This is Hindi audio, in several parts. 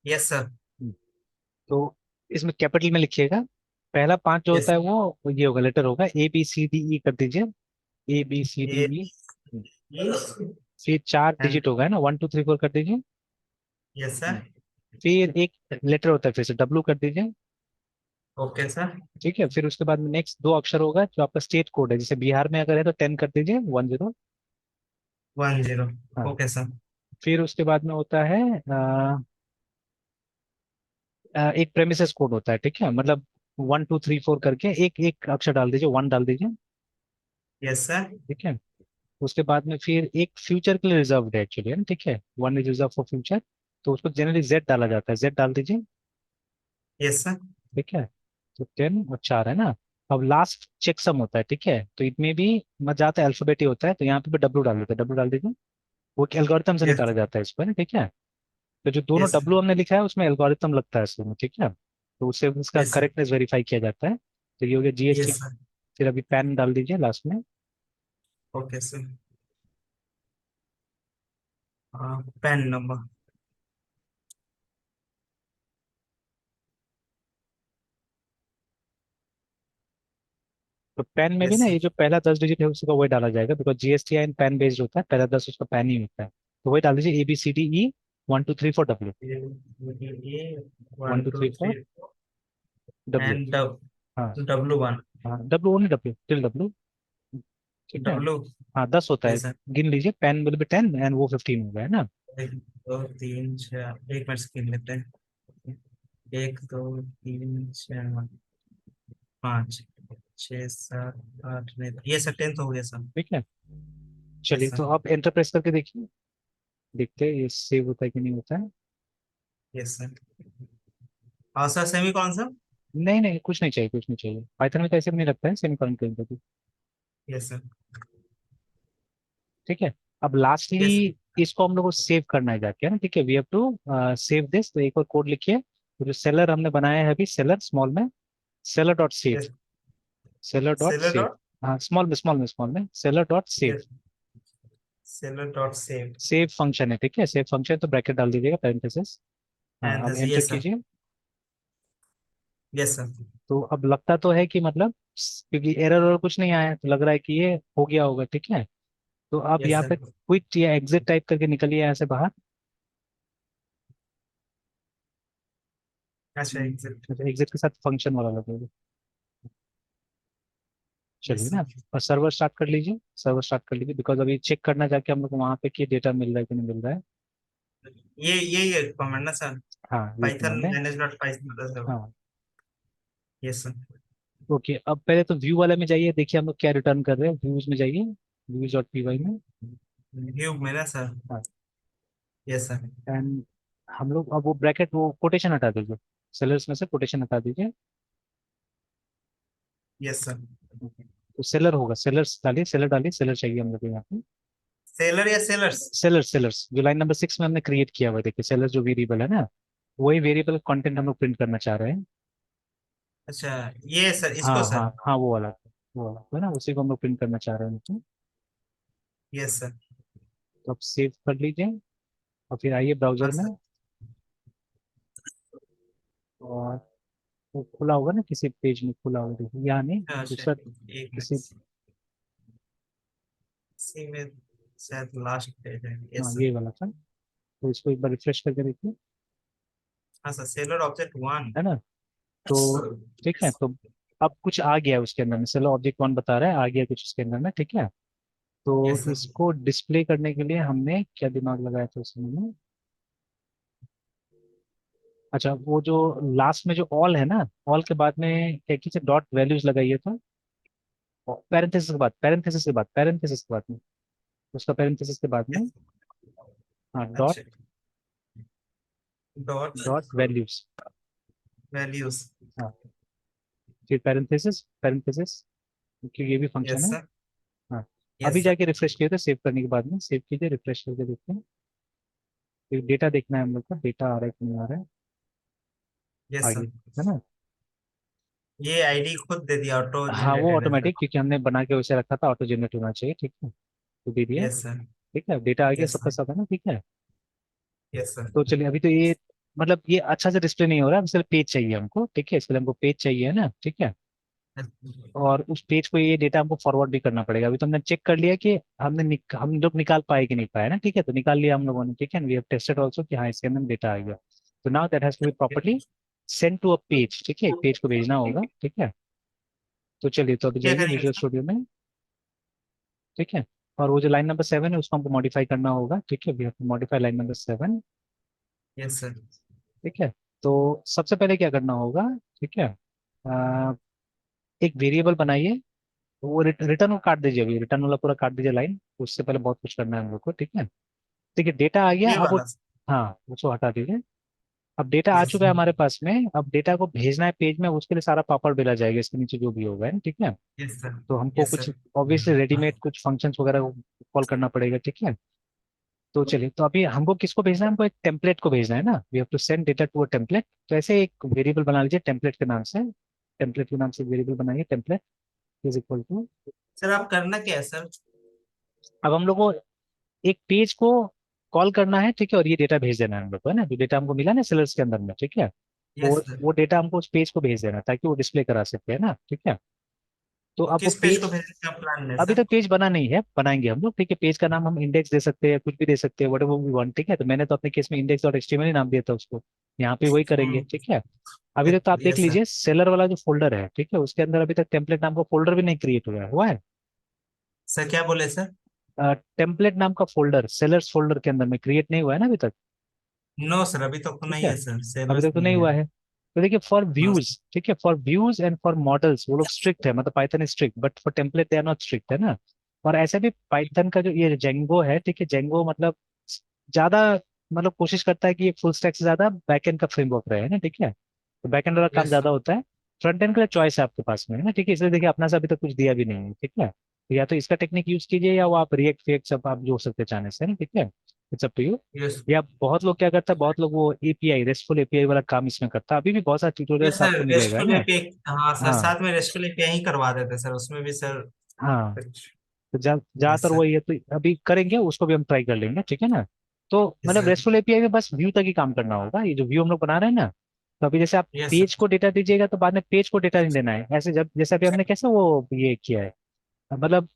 Yes sir. तो इसमें कैपिटल में लिखिएगा। पहला पांच जो होता यस। है वो ये होगा, लेटर होगा, A B C D E कर दीजिए। ए ABCDE। ई फिर चार एंड। डिजिट होगा, है ना, 1 2 3 4 कर दीजिए। Yes sir. हम्म। फिर एक लेटर होता है, फिर से W कर दीजिए। Okay sir. ठीक है, फिर उसके बाद में नेक्स्ट दो अक्षर होगा जो आपका स्टेट कोड है, जैसे बिहार में अगर है तो 10 कर दीजिए, 10। 10। हाँ। Okay sir. फिर उसके बाद में होता है एक प्रेमिसेस कोड होता है, ठीक है, मतलब 1 2 3 4 करके एक एक अक्षर डाल दीजिए, 1 डाल दीजिए। Yes sir. ठीक है। उसके बाद में फिर एक फ्यूचर के लिए रिजर्व है एक्चुअली, है ना, ठीक है, 1 इज रिजर्व फॉर फ्यूचर। तो उसको जनरली Z डाला जाता है, Z डाल दीजिए। Yes sir. ठीक है। तो 10 और 4 है ना। अब लास्ट चेकसम होता है, ठीक है, तो इसमें भी मत जाता है, अल्फाबेट ही होता है, तो यहाँ पे भी W डाल देते हैं, W डाल दीजिए। वो एक एल्गोरिथम से यस। निकाला जाता है इस पर, ठीक है। तो जो दोनों यस W हमने लिखा है उसमें एल्गोरिथम लगता है इसमें, ठीक है, तो उससे उसका यस सर। करेक्टनेस वेरीफाई किया जाता है। तो ये हो गया GST। Yes sir. फिर अभी पैन डाल दीजिए लास्ट में। Okay sir. PAN number. तो पैन में भी यस ना सर। ये जो पहला 10 डिजिट है उसका वही डाला जाएगा, बिकॉज GSTIN पैन बेस्ड होता है, पहला 10 उसका पैन ही होता है, तो वही डाल दीजिए ABCDE 1 2 3 4 W। A one 1 two 2 three four 3 W and हाँ। W1। हाँ, W only, W till W। ठीक है। डब्लू। हाँ, 10 होता है। Yes sir. गिन लीजिए, पैन विल बी 10 एंड वो 15 हो गया, है ना। 1 2 3 4, एक मिनट स्क्रीन लेते हैं। 1 2 3 4 5 6 7 8 ये सर 10 हो गया सर। ठीक है। यस चलिए, सर। तो आप एंटर प्रेस करके देखिए, देखते हैं ये सेव होता है कि नहीं होता है। Yes sir. और सर सेमी कौन सा? नहीं नहीं, कुछ नहीं चाहिए, कुछ नहीं चाहिए, पाइथन में तो ऐसे भी नहीं लगता है सेमीकोलन कहीं पे भी। Yes sir. ठीक है। अब लास्टली यस। इसको हम लोग को सेव करना है जाके, है ना, ठीक है, we have to save this. तो एक और कोड लिखिए, तो जो सेलर हमने बनाया है अभी, सेलर स्मॉल में, seller dot save, yes. Seller dot seller save. Dot. हाँ, स्मॉल में seller dot save. Yes. Seller dot save. Save function है, ठीक है, सेव फंक्शन, तो ब्रैकेट डाल दीजिएगा, पेरेंथेसिस। हाँ, एंड अब एंटर यस सर। कीजिए। Yes sir. तो अब लगता तो है कि मतलब, क्योंकि एरर और कुछ नहीं आया है, तो लग रहा है कि ये हो गया होगा, ठीक है। तो आप यस यहाँ सर। पे क्विट या एग्जिट टाइप करके निकलिए यहाँ से बाहर। अच्छा एग्जिट। एग्जिट के साथ फंक्शन वाला लगेगा। यस चलिए ना। सर। और सर्वर स्टार्ट कर लीजिए, सर्वर स्टार्ट कर लीजिए, बिकॉज अभी चेक करना जाके हम लोग को वहाँ पे कि डेटा मिल रहा है कि नहीं मिल रहा है। ये कमांड ना सर? हाँ, ये पाइथन कमांड है। Manage dot Python. हाँ। Yes sir. ओके, अब पहले तो व्यू वाले में जाइए, देखिए हम लोग क्या रिटर्न कर रहे हैं, व्यूज में जाइए, व्यूज.py में। व्यू में ना सर? हाँ। Yes sir. एंड हम लोग अब वो ब्रैकेट, वो कोटेशन हटा दीजिए, सेलर्स में से कोटेशन हटा दीजिए। Yes sir. तो सेलर होगा, सेलर्स डालिए, सेलर डालिए, सेलर चाहिए हम लोग को यहाँ पे। सेलर या सेलर्स? सेलर्स, सेलर्स जो लाइन नंबर 6 में हमने क्रिएट किया हुआ है, देखिए सेलर जो वेरिएबल है ना, वही वेरिएबल कंटेंट हम लोग प्रिंट करना चाह रहे हैं। अच्छा ये सर हाँ इसको हाँ सर। हाँ, वो वाला है ना, उसी को हम लोग प्रिंट करना चाह रहे हैं तो। Yes sir. तो आप सेव कर लीजिए, और फिर आइए हाँ ब्राउजर में। सर। और वो खुला होगा ना, किसी पेज में खुला होगा, देखिए यहाँ नहीं, अच्छा दूसरा एक किसी। मिनट। इसी में शायद लास्ट पेज है। हाँ, यस सर। ये वाला था, तो इसको एक बार रिफ्रेश करके देखिए, हाँ सर सेलर ऑब्जेक्ट 1। है ना। तो ठीक है, तो अब कुछ आ गया है उसके अंदर में, चलो ऑब्जेक्ट 1 बता रहा है, आ गया कुछ उसके अंदर में, ठीक है। तो यस सर। इसको डिस्प्ले करने के लिए हमने क्या दिमाग लगाया था उसमें, अच्छा, वो जो लास्ट में जो ऑल है ना, ऑल के बाद में एक ही से डॉट वैल्यूज लगाइए तो पैरेंथेसिस के बाद में उसका पैरेंथेसिस के बाद में, Yes, हाँ, डॉट अच्छा, डॉट डॉट वैल्यूज। वैल्यूज। हाँ, फिर पैरेंथेसिस पैरेंथेसिस, क्योंकि ये भी फंक्शन यस है। सर। हाँ, अभी यस सर। जाके रिफ्रेश किए थे, सेव करने के बाद में सेव कीजिए, रिफ्रेश करके देखते हैं। फिर डेटा देखना है हम लोग को, डेटा आ रहा है कि नहीं आ रहा है। यस आगे सर। है ना। ये आईडी खुद दे दिया, ऑटो हाँ, वो जनरेटेड है सर। ऑटोमेटिक, क्योंकि हमने बना के वैसे रखा था, ऑटो जनरेट होना चाहिए, ठीक है, तो दे दिया। Yes sir. ठीक है, डेटा आ गया यस सबका सर। सब, है ना, ठीक है। Yes sir. तो चलिए, अभी तो ये मतलब ये अच्छा से डिस्प्ले नहीं हो रहा है, इसलिए पेज चाहिए हमको, ठीक है, इसके लिए हमको पेज चाहिए, है ना, ठीक है। और उस पेज को ये डेटा हमको फॉरवर्ड भी करना पड़ेगा। अभी तो हमने चेक कर लिया कि हम लोग निकाल पाए कि नहीं पाए ना, ठीक है, तो निकाल लिया हम लोगों ने, ठीक है, वी हैव टेस्टेड आल्सो कि हाँ इसके अंदर डेटा आ गया। तो now that has to be properly send to a page, ठीक है, एक पेज को भेजना होगा, ठीक है। तो चलिए, तो अभी क्या जाइए करेंगे विजुअल सर? स्टूडियो में, ठीक है। और वो जो लाइन नंबर 7 है उसको हमको मॉडिफाई करना होगा, ठीक है, we have to modify line number 7, yes sir. ठीक है। तो सबसे पहले क्या करना होगा, ठीक है, एक वेरिएबल बनाइए, वो रिटर्न को काट दीजिए, अभी रिटर्न वाला पूरा काट दीजिए लाइन, उससे पहले बहुत कुछ करना है हम लोग को, ठीक है। ठीक है, डेटा आ गया, ये अब वो, वाला। हाँ, उसको हटा दीजिए। अब डेटा आ यस चुका सर। है हमारे पास में, अब डेटा को भेजना है पेज में, उसके लिए सारा पापड़ बेला जाएगा, इसके नीचे जो भी होगा, है ना, ठीक है। Yes sir. तो हमको यस कुछ सर। ऑब्वियसली रेडीमेड कुछ फंक्शंस वगैरह कॉल करना पड़ेगा, ठीक है। तो चलिए, तो अभी हमको किसको भेजना है, हमको एक टेम्पलेट को भेजना है ना, we have to send data to a template. तो ऐसे एक वेरिएबल बना लीजिए टेम्पलेट के नाम से, टेम्पलेट के नाम से वेरिएबल बनाइए, template is equal to. Sir आप करना क्या है सर? अब हम लोग को एक पेज को कॉल करना है, ठीक है, और ये डेटा भेज देना है हम लोग को, है ना, जो डेटा हमको मिला ना सेलर्स के अंदर में, ठीक है। यस वो सर। वो डेटा हमको उस पेज को भेज देना ताकि वो डिस्प्ले करा सके, है ना, ठीक है। तो अब वो किस पेज को पेज, भेजने का प्लान है अभी सर? तक पेज बना नहीं है, बनाएंगे हम लोग, ठीक है। पेज का नाम हम इंडेक्स दे सकते हैं, कुछ भी दे सकते हैं, वट एवर वी वांट, ठीक है। तो मैंने तो अपने केस में इंडेक्स डॉट एचटीएमएल ही नाम दिया था उसको, यहाँ पे वही करेंगे, हम्म। ठीक है। अभी तक तो आप देख यस सर। लीजिए सेलर वाला जो फोल्डर है, ठीक है, उसके अंदर अभी तक टेम्पलेट नाम का फोल्डर भी नहीं क्रिएट हुआ है। सर क्या बोले सर? टेम्पलेट नाम का फोल्डर सेलर्स फोल्डर के अंदर में क्रिएट नहीं हुआ है ना अभी तक, नो सर, अभी तक तो ठीक नहीं है, है सर, अभी सेलर्स तक तो नहीं नहीं है। हुआ है। तो देखिए, फॉर नो व्यूज, सर। ठीक है, for views and for models वो लोग स्ट्रिक्ट है, मतलब Python strict, but for template they are not strict, है ना। और ऐसे भी पाइथन का जो ये जेंगो है, ठीक है, जेंगो मतलब ज्यादा, मतलब कोशिश करता है कि ये फुल स्टैक से ज्यादा बैकएंड का फ्रेमवर्क रहे, है ना, ठीक है। तो बैकएंड वाला काम यस ज्यादा सर। होता है, फ्रंट एंड का लिए चॉइस है आपके पास में, है ना, ठीक है। इसलिए देखिए, अपना से अभी तक कुछ दिया भी नहीं है, ठीक है। तो या तो इसका टेक्निक यूज कीजिए, या वो आप रिएक्ट फिएक्ट सब आप जोड़ सकते हैं चाहने से, है ना, ठीक है, it's up to you. Yes. या बहुत लोग क्या करता है, बहुत लोग वो एपीआई, रेस्टफुल एपीआई वाला काम इसमें करता है, अभी भी बहुत सारे यस ट्यूटोरियल्स सर, आपको मिलेगा, है रेस्टफुल ना। एपीआई, हाँ सर, हाँ, साथ में रेस्टफुल एपीआई ही करवा देते सर, उसमें भी सर हाँ, कुछ। तो यस ज्यादातर सर। वही है, तो अभी करेंगे, उसको भी हम ट्राई कर लेंगे, ठीक है ना। तो यस मतलब सर। रेस्टफुल एपीआई में बस व्यू तक ही काम करना होगा, ये जो व्यू हम लोग बना रहे हैं ना। तो अभी जैसे आप यस पेज सर। को डेटा दीजिएगा, तो बाद में पेज को डेटा नहीं देना है, ऐसे जब जैसे अभी हमने कैसे वो ये किया है, मतलब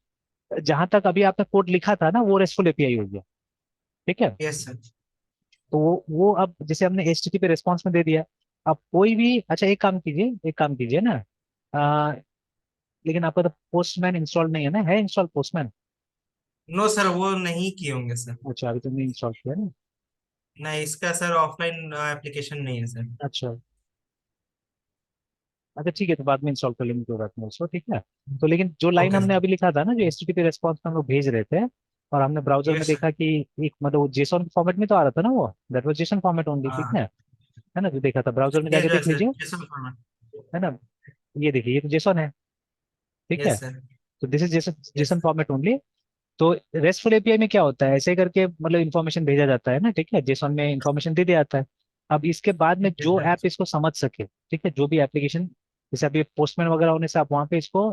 जहां तक अभी आपने कोड लिखा था ना, वो रेस्टफुल एपीआई हो गया, ठीक है। Yes sir. तो वो अब जैसे हमने एचटीटीपी रेस्पॉन्स में दे दिया, अब कोई भी, अच्छा, एक काम कीजिए ना, आ, लेकिन आपका तो पोस्टमैन इंस्टॉल नहीं है ना, है इंस्टॉल पोस्टमैन? नो सर, वो नहीं किए होंगे सर। अच्छा, अभी तुमने इंस्टॉल किया ना। नहीं, इसका सर ऑफलाइन एप्लीकेशन नहीं है सर। अच्छा, अच्छा, ठीक है, तो बाद में इंस्टॉल कर लेंगे, कोई बात नहीं उसको, ठीक है। तो लेकिन जो लाइन ओके हमने सर। अभी लिखा था ना, जो एचटीटीपी रेस्पॉन्स हम लोग भेज रहे थे, और हमने ब्राउजर में यस सर। देखा कि एक मतलब जेसॉन फॉर्मेट में तो आ रहा था ना, वो that was JSON format only, ठीक हाँ, है ना, जो देखा था ब्राउजर में ये जाके जो है देख सर लीजिए, जेसन फॉर्मेट। है ना। ये देखिए, ये तो जेसॉन है, ठीक है। Yes sir. तो this is JSON yes JSON format only. तो रेस्टफुल एपीआई में क्या होता है, ऐसे करके मतलब इन्फॉर्मेशन भेजा जाता है ना, ठीक है, जेसॉन में इन्फॉर्मेशन दे दिया जाता है। अब इसके बाद में जो सर। ऐप इसको समझ सके, ठीक है, जो भी एप्लीकेशन, जैसे अभी पोस्टमैन वगैरह होने से आप वहां पे इसको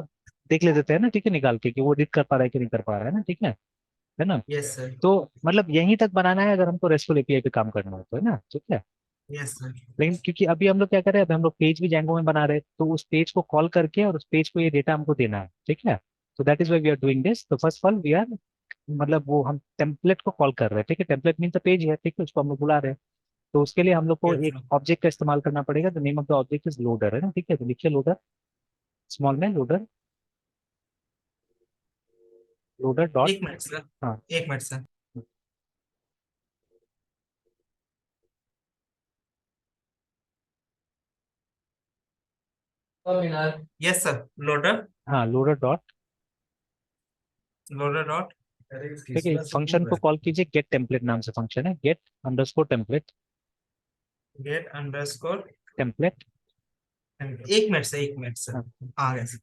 देख ले देते हैं ना, ठीक है, निकाल के कि वो रीड कर पा रहा है कि नहीं कर पा रहा है ना, ठीक है ना। Yes sir. तो मतलब यहीं तक बनाना है अगर हमको रेस्टफुल एपीआई पे काम करना हो तो, है ना, ठीक है। Yes sir. लेकिन क्योंकि अभी हम लोग क्या कर रहे हैं, अभी हम लोग पेज भी जैंगो में बना रहे हैं, तो उस पेज को कॉल करके और उस पेज को ये डेटा हमको देना है, ठीक है। तो that is why we are doing this. तो first of all we are, मतलब वो हम टेम्पलेट को कॉल कर रहे हैं, ठीक है, टेम्पलेट मीन द पेज है, ठीक है, उसको हम लोग बुला रहे हैं। तो उसके लिए हम लोग को यस एक सर। ऑब्जेक्ट का इस्तेमाल करना पड़ेगा, the name of the object is loader, है ना, ठीक है। तो लिखिए लोडर, स्मॉल में लोडर, लोडर डॉट, एक मिनट सर। हाँ, एक minute sir. Yes sir, loader. हाँ लोडर डॉट, लोडर डॉट ठीक है, फंक्शन को कॉल कीजिए, गेट टेम्पलेट नाम से फंक्शन है, get underscore template, get underscore. Template. 1 minute से, 1 मिनट से हाँ आ गया सर।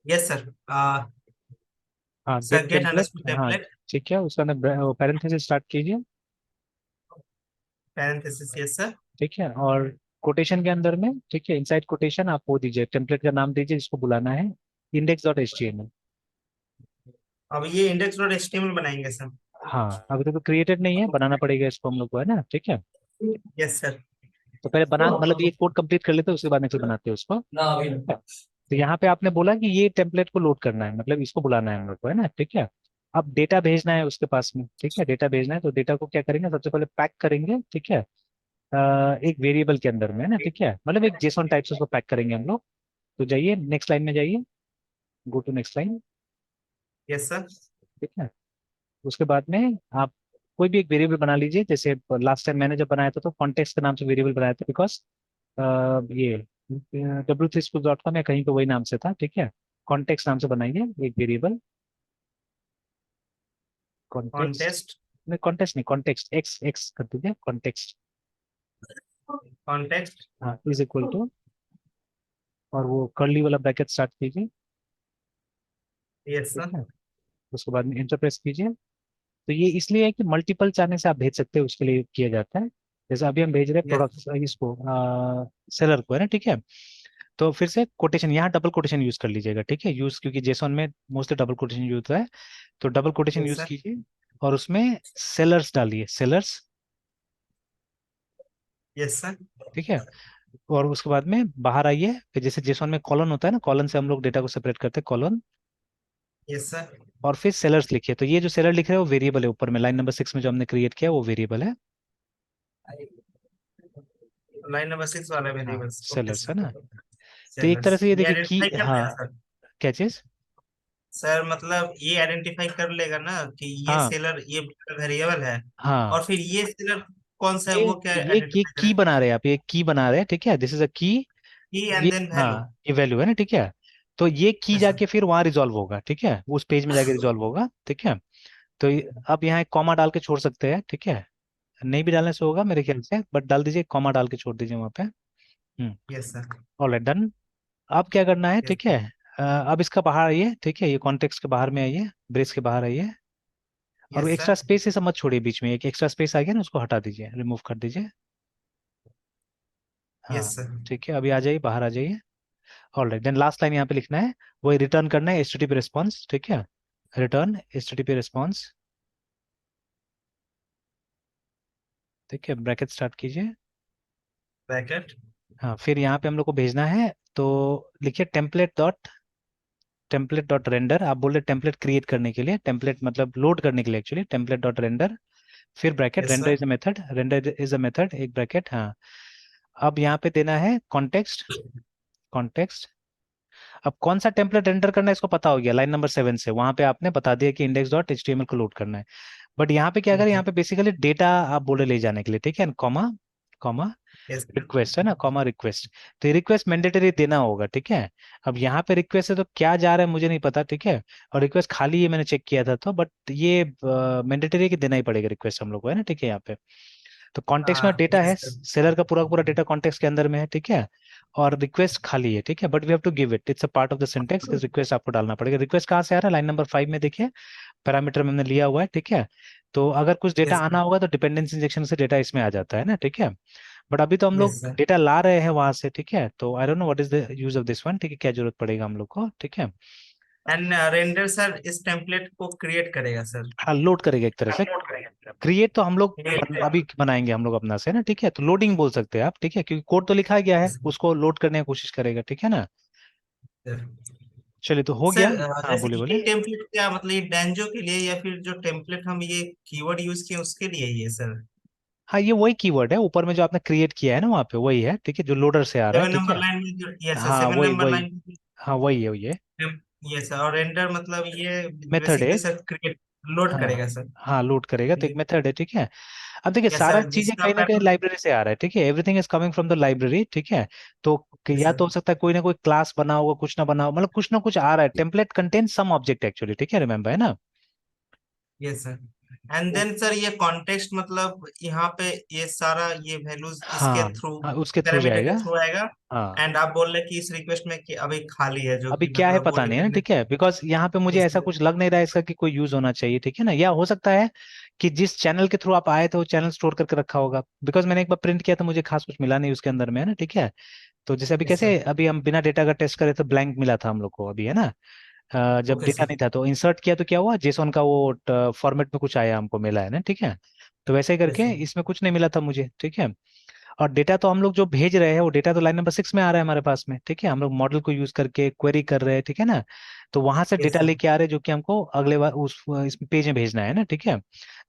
Yes sir. हाँ get sir get template, underscore हाँ टेम्पलेट। ठीक है, उसका अंदर पैरेंथेसिस स्टार्ट कीजिए, पैरेंथेसिस, यस सर। ठीक है, और कोटेशन के अंदर में, ठीक है, इनसाइड कोटेशन आप वो दीजिए, टेम्पलेट का नाम दीजिए जिसको बुलाना है, index dot H T M L. अब ये इंडेक्स डॉट एचटीएमएल बनाएंगे सर। हाँ अभी तक तो क्रिएटेड नहीं है, बनाना पड़ेगा इसको हम लोग को, है ना, ठीक है। Yes sir. तो पहले बना, मतलब ये कोड कंप्लीट कर लेते हैं, उसके बाद नेक्स्ट बनाते हैं उसको। तो यहाँ पे आपने बोला कि ये टेम्पलेट को लोड करना है, मतलब इसको बुलाना है हम लोग को, है ना, ठीक है। अब डेटा भेजना है उसके पास में, ठीक है, डेटा भेजना है, तो डेटा को क्या करेंगे, सबसे पहले पैक करेंगे, ठीक है, एक वेरिएबल के अंदर में, है ना, ठीक है, मतलब एक जेसॉन टाइप से उसको पैक करेंगे हम लोग। तो जाइए नेक्स्ट लाइन में जाइए, go to next line, yes sir. ठीक है। उसके बाद में आप कोई भी एक वेरिएबल बना लीजिए, जैसे लास्ट टाइम मैंने जब बनाया था तो कॉन्टेक्स्ट के नाम से वेरिएबल बनाया था, बिकॉज ये w3schools.com या कहीं पे वही नाम से था, ठीक है। कॉन्टेक्स्ट नाम से बनाइए एक वेरिएबल, कॉन्टेक्स्ट, कॉन्टेस्ट। नहीं कॉन्टेक्स्ट नहीं, कॉन्टेक्स्ट एक्स एक्स कर दीजिए, कॉन्टेक्स्ट, कॉन्टेक्स्ट। हाँ इज इक्वल टू, और वो कर्ली वाला ब्रैकेट स्टार्ट कीजिए, यस ठीक सर। है। उसके बाद में एंटर प्रेस कीजिए। तो ये इसलिए है कि मल्टीपल चैनल से आप भेज सकते हैं, उसके लिए किया जाता है। जैसे अभी हम भेज रहे हैं यस। प्रोडक्ट इसको, सेलर को, है ना, ठीक है। तो फिर से कोटेशन, यहाँ डबल कोटेशन यूज कर लीजिएगा, ठीक है, यूज, क्योंकि जेसॉन में मोस्टली डबल कोटेशन यूज होता है, तो double quotation yes use sir. कीजिए, और उसमें सेलर्स डालिए, सेलर्स, यस सर। ठीक है। और उसके बाद में बाहर आइए, फिर जैसे जेसॉन में कॉलन होता है ना, कॉलन से हम लोग डेटा को सेपरेट करते हैं, कॉलन, यस सर। और फिर सेलर्स लिखिए। तो ये जो सेलर लिख रहे हैं वो वेरिएबल है, ऊपर में लाइन नंबर 6 में जो हमने क्रिएट किया वो वेरिएबल है। लाइन नंबर 6 वाला हाँ वेरिएबल्स, ओके सेलर्स है सर। ना। तो एक तरह सेलर्स से ये ये देखिए कि, आइडेंटिफाई कर हाँ लेगा सर। क्या चीज, सर मतलब ये आइडेंटिफाई कर लेगा ना कि ये हाँ सेलर ये वेरिएबल है। हाँ, और फिर ये सेलर कौन सा है ये वो क्या ये आइडेंटिफाई की करेगा? बना रहे हैं आप, ये की बना रहे हैं, ठीक है, दिस इज अ की, की ये, एंड देन वैल्यू। हाँ ये वैल्यू है ना, ठीक है। तो ये की यस सर। जाके फिर वहां रिजॉल्व होगा, ठीक है, उस पेज में जाके रिजॉल्व होगा, ठीक है। तो आप यहाँ एक कॉमा डाल के छोड़ सकते हैं, ठीक है, नहीं भी डालने से होगा मेरे ख्याल से, बट डाल दीजिए, कॉमा डाल के छोड़ दीजिए वहाँ पे। Yes sir. Alright done. अब क्या करना है, यस। ठीक है, अब इसका बाहर आइए, ठीक है, ये कॉन्टेक्स्ट के बाहर में आइए, ब्रेस के बाहर आइए, और यस एक्स्ट्रा सर। स्पेस ये सब मत छोड़िए, बीच में एक एक्स्ट्रा स्पेस आ गया ना, उसको हटा दीजिए, रिमूव कर दीजिए। हाँ यस सर। ठीक है, अभी आ जाइए, बाहर आ जाइए। ऑलराइट देन लास्ट लाइन यहाँ पे लिखना है, वही रिटर्न करना है एचटीटीपी रिस्पॉन्स, ठीक है, रिटर्न एचटीटीपी रिस्पॉन्स, ठीक है, ब्रैकेट स्टार्ट कीजिए। ब्रैकेट। हाँ फिर यहाँ पे हम लोग को भेजना है, तो लिखिए टेम्पलेट डॉट रेंडर, आप बोल रहे टेम्पलेट क्रिएट करने के लिए, टेम्पलेट मतलब लोड करने के लिए एक्चुअली, टेम्पलेट डॉट रेंडर, फिर bracket, yes render sir. Is a method, render is a method, एक ब्रैकेट, हाँ। अब यहाँ पे देना है कॉन्टेक्स्ट, कॉन्टेक्स्ट। अब कौन सा टेम्पलेट रेंडर करना है इसको पता हो गया, लाइन नंबर 7 से वहां पे आपने बता दिया कि index dot H T M L को लोड करना है। बट यहाँ पे क्या करें, ओके। यहाँ पे बेसिकली डेटा आप बोले ले जाने के लिए, ठीक है, comma, comma yes sir. Request है ना, कॉमा रिक्वेस्ट। तो ये रिक्वेस्ट मैंडेटरी देना होगा, ठीक है। अब यहाँ पे रिक्वेस्ट है तो क्या जा रहा है मुझे नहीं पता, ठीक है, और रिक्वेस्ट खाली ये मैंने चेक किया था, तो बट ये मैंडेटरी की देना ही पड़ेगा रिक्वेस्ट हम लोग को, है ना, ठीक है, यहाँ पे। तो कॉन्टेक्स्ट में हाँ डेटा है, यस सर। सेलर का पूरा पूरा डेटा कॉन्टेक्स्ट के अंदर में है, ठीक है, और रिक्वेस्ट खाली है, ठीक है, but we have to give it, it's a part of the syntax, कि रिक्वेस्ट आपको डालना पड़ेगा। रिक्वेस्ट कहाँ से आ रहा है, लाइन नंबर 5 में देखिए, पैरामीटर में हमने लिया हुआ है, ठीक है। तो अगर कुछ डेटा यस आना सर। होगा तो डिपेंडेंसी इंजेक्शन से डेटा इसमें आ जाता है ना, ठीक है। बट अभी तो हम लोग यस सर। डेटा ला रहे हैं वहां से, ठीक है, तो I don't know what is the use of this one, ठीक है, क्या जरूरत पड़ेगा हम लोग को, ठीक है। एंड रेंडर सर इस टेम्पलेट को क्रिएट करेगा सर। हाँ लोड करेगा एक तरह से, क्रिएट तो हम लोग क्रिएट। अभी बनाएंगे हम लोग अपना से ना, ठीक है, तो लोडिंग बोल सकते हैं आप, ठीक है, क्योंकि कोड तो लिखा गया है, उसको लोड करने की कोशिश करेगा, ठीक है ना। चलिए तो हो गया। सर हाँ जैसे बोलिए कि बोलिए। ये टेम्पलेट क्या मतलब ये डैंजो के लिए या फिर जो टेम्पलेट हम ये कीवर्ड यूज किए उसके लिए ही है सर? हाँ ये वही कीवर्ड है ऊपर में जो आपने क्रिएट किया है ना वहाँ पे, वही है, ठीक है, जो लोडर से आ रहा है, सेवन ठीक नंबर है। लाइन में जो, यस सर, हाँ सेवन वही नंबर वही, लाइन। हाँ वही है, वही है। यस सर, और रेंडर मतलब ये मेथड है। बेसिकली सर क्रिएट लोड हाँ करेगा सर। हाँ, लोड करेगा तो एक मेथड है, ठीक है। अब देखिए यस सारा सर, चीजें जिसका कहीं ना कहीं पैटर्न। लाइब्रेरी से आ रहा है, ठीक है, everything is coming from the library, ठीक है। तो यस या सर। तो हो सकता है कोई ना कोई क्लास बना होगा, कुछ ना बना हो, मतलब कुछ ना कुछ आ रहा है, template contain some object actually, ठीक है, रिमेम्बर है ना। Yes sir. And then sir ये कॉन्टेक्स्ट मतलब यहाँ पे ये सारा ये वैल्यूज इसके हाँ थ्रू, हाँ, उसके थ्रू पैरामीटर जाएगा। के थ्रू आएगा। हाँ एंड आप बोल रहे कि इस रिक्वेस्ट में कि अभी खाली है, जो अभी कि क्या है मतलब वो पता नहीं है ना, डिपेंडेंट। ठीक है, बिकॉज यहाँ पे मुझे यस ऐसा सर। कुछ लग नहीं रहा है इसका कि कोई यूज होना चाहिए, ठीक है ना, या हो सकता है कि जिस चैनल के थ्रू आप आए थे वो चैनल स्टोर करके रखा होगा, बिकॉज मैंने एक बार प्रिंट किया तो मुझे खास कुछ मिला नहीं उसके अंदर में, है ना, ठीक है। तो जैसे अभी यस सर। कैसे अभी हम बिना डेटा का टेस्ट करे तो ब्लैंक मिला था हम लोग को अभी, है ना। जब ओके डेटा सर। नहीं था तो इंसर्ट किया तो क्या हुआ, जेसॉन का वो फॉर्मेट में कुछ आया हमको मिला है ना, ठीक है। तो वैसे ही यस करके सर। इसमें कुछ नहीं मिला था मुझे, ठीक है। और डेटा तो हम लोग जो भेज रहे हैं वो डेटा तो लाइन नंबर 6 में आ रहा है हमारे पास में, ठीक है, हम लोग मॉडल को यूज करके क्वेरी कर रहे हैं, ठीक है ना। तो वहां से यस डेटा सर। लेके आ रहे हैं जो कि हमको अगले बार उस इस पेज में भेजना है ना, ठीक है।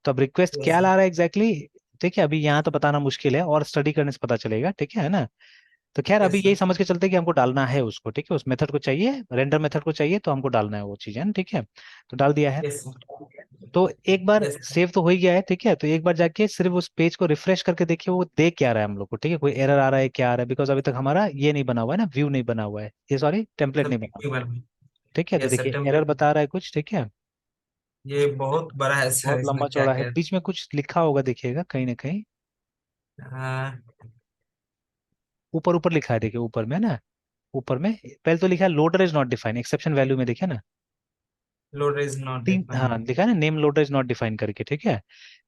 तो अब रिक्वेस्ट यस क्या सर। ला रहा है एग्जैक्टली ठीक है, अभी यहाँ तो बताना मुश्किल है, और स्टडी करने से पता चलेगा, ठीक है ना। तो खैर अभी यस यही सर। समझ के चलते हैं कि हमको डालना है उसको, ठीक है, उस मेथड को चाहिए, रेंडर मेथड को चाहिए, तो हमको डालना है वो चीज, है ना, ठीक है। तो डाल दिया है। Yes sir. तो एक बार यस सर। सेव तो हो ही गया है, ठीक है, तो एक बार जाके सिर्फ उस पेज को रिफ्रेश करके देखिए वो देख क्या रहा है हम लोग को, ठीक है, कोई एरर आ रहा है क्या आ रहा है, बिकॉज अभी तक हमारा ये नहीं बना हुआ है ना, व्यू नहीं बना हुआ है, ये सॉरी टेम्पलेट नहीं सब बना हुआ एक है, बार में। ठीक है। तो यस सर, देखिए एरर टेम्पलेट। बता रहा है कुछ, ठीक है, ये बहुत बड़ा है सर, बहुत इसमें लंबा क्या चौड़ा है, क्या। बीच में कुछ लिखा होगा देखिएगा कहीं ना कहीं, हाँ। ऊपर ऊपर लिखा है देखिए ऊपर में ना, ऊपर में पहले तो लिखा है loader is not define, exception value में देखिए ना, लोड इज नॉट तीन, हाँ डिफाइंड। लिखा है ना, name loader is not define करके, ठीक है।